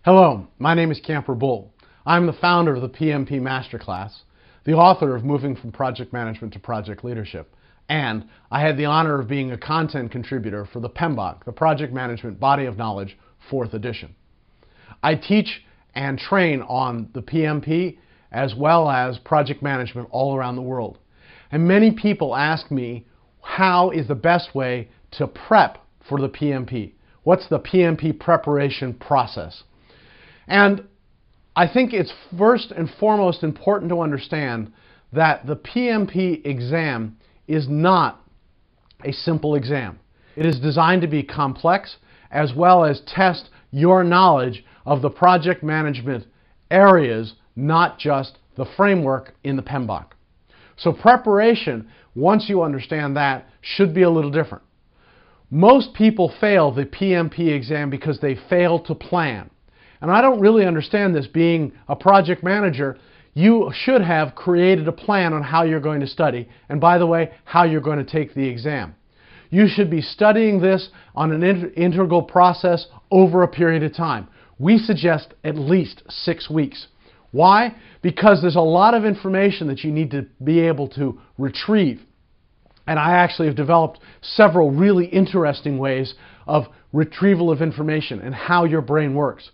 Hello, my name is Camper Bull. I'm the founder of the PMP Masterclass, the author of Moving from Project Management to Project Leadership, and I had the honor of being a content contributor for the PMBOK, the Project Management Body of Knowledge, 4th edition. I teach and train on the PMP as well as project management all around the world. And many people ask me, how is the best way to prep for the PMP? What's the PMP preparation process? And I think it's first and foremost important to understand that the PMP exam is not a simple exam. It is designed to be complex as well as test your knowledge of the project management areas, not just the framework in the PMBOK. So preparation, once you understand that, should be a little different. Most people fail the PMP exam because they fail to plan. And I don't really understand this. Being a project manager, you should have created a plan on how you're going to study, and by the way, how you're going to take the exam. You should be studying this on an integral process over a period of time. We suggest at least 6 weeks. Why? Because there's a lot of information that you need to be able to retrieve. And I actually have developed several really interesting ways of retrieval of information and how your brain works.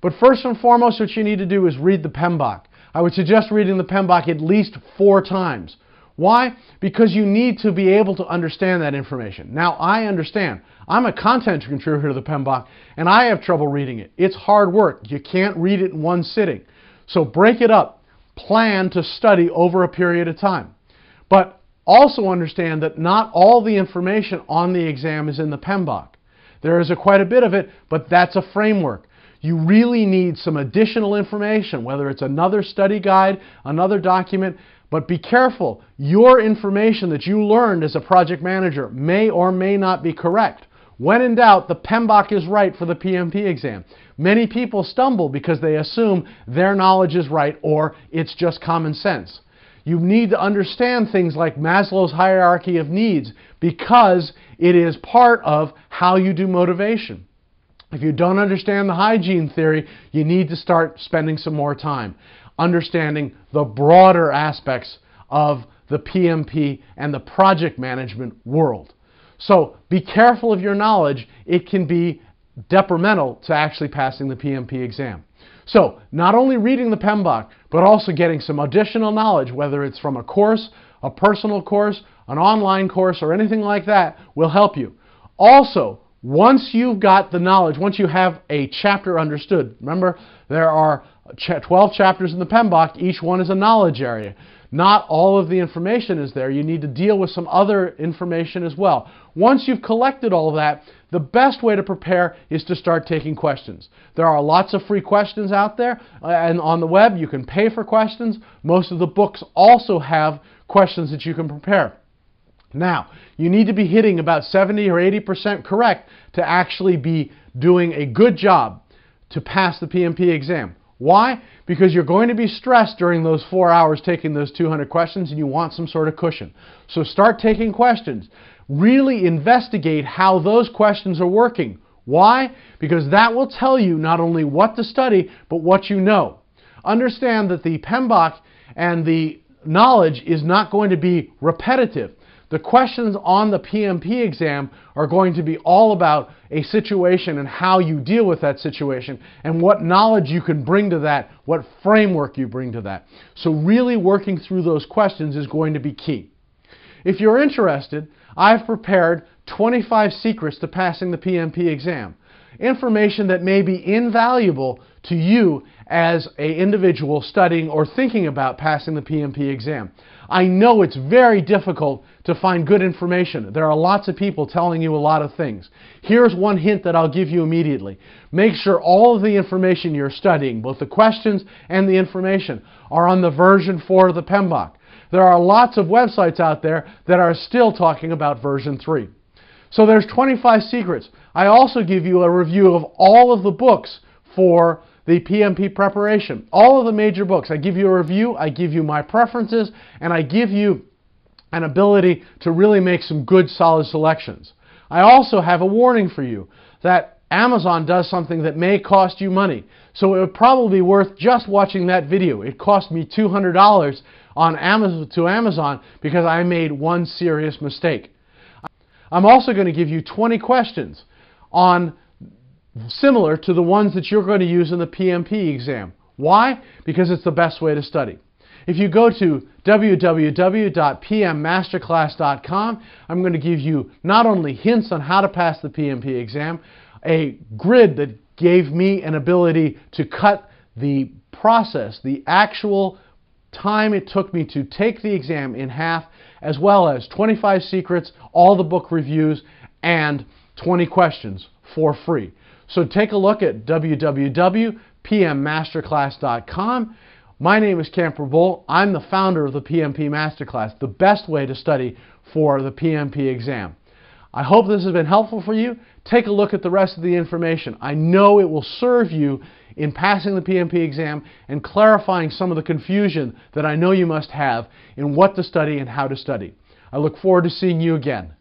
But first and foremost, what you need to do is read the PMBOK. I would suggest reading the PMBOK at least 4 times. Why? Because you need to be able to understand that information. Now, I understand. I'm a content contributor to the PMBOK, and I have trouble reading it. It's hard work. You can't read it in one sitting. So break it up. Plan to study over a period of time. But also understand that not all the information on the exam is in the PMBOK. There is quite a bit of it, but that's a framework. You really need some additional information, whether it's another study guide, another document, but be careful. Your information that you learned as a project manager may or may not be correct. When in doubt, the PMBOK is right for the PMP exam. Many people stumble because they assume their knowledge is right or it's just common sense. You need to understand things like Maslow's hierarchy of needs because it is part of how you do motivation. If you don't understand the hygiene theory, you need to start spending some more time understanding the broader aspects of the PMP and the project management world. So be careful of your knowledge. It can be detrimental to actually passing the PMP exam. So not only reading the PMBOK, but also getting some additional knowledge, whether it's from a course, a personal course, an online course, or anything like that, will help you. Also, once you've got the knowledge, once you have a chapter understood, remember there are 12 chapters in the PMBOK, each one is a knowledge area. Not all of the information is there. You need to deal with some other information as well. Once you've collected all of that, the best way to prepare is to start taking questions. There are lots of free questions out there, and on the web you can pay for questions. Most of the books also have questions that you can prepare. Now, you need to be hitting about 70 or 80% correct to actually be doing a good job to pass the PMP exam. Why? Because you're going to be stressed during those 4 hours taking those 200 questions and you want some sort of cushion. So start taking questions. Really investigate how those questions are working. Why? Because that will tell you not only what to study, but what you know. Understand that the PMBOK and the knowledge is not going to be repetitive. The questions on the PMP exam are going to be all about a situation and how you deal with that situation and what knowledge you can bring to that, what framework you bring to that. So really working through those questions is going to be key. If you're interested, I've prepared 25 secrets to passing the PMP exam. Information that may be invaluable to you as an individual studying or thinking about passing the PMP exam. I know it's very difficult to find good information. There are lots of people telling you a lot of things. Here's one hint that I'll give you immediately. Make sure all of the information you're studying, both the questions and the information, are on the version 4 of the PMBOK. There are lots of websites out there that are still talking about version 3. So there's 25 secrets. I also give you a review of all of the books for the PMP preparation. All of the major books. I give you a review, I give you my preferences, and I give you an ability to really make some good solid selections. I also have a warning for you that Amazon does something that may cost you money. So it would probably be worth just watching that video. It cost me $200 on Amazon because I made one serious mistake. I'm also going to give you 20 questions on similar to the ones that you're going to use in the PMP exam. Why? Because it's the best way to study. If you go to www.pmmasterclass.com, I'm going to give you not only hints on how to pass the PMP exam, a grid that gave me an ability to cut the process, the actual time it took me to take the exam in half, as well as 25 secrets, all the book reviews, and 20 questions for free. So take a look at www.pmmasterclass.com. My name is Camper Bull. I'm the founder of the PMP Masterclass, the best way to study for the PMP exam. I hope this has been helpful for you. Take a look at the rest of the information. I know it will serve you in passing the PMP exam and clarifying some of the confusion that I know you must have in what to study and how to study. I look forward to seeing you again.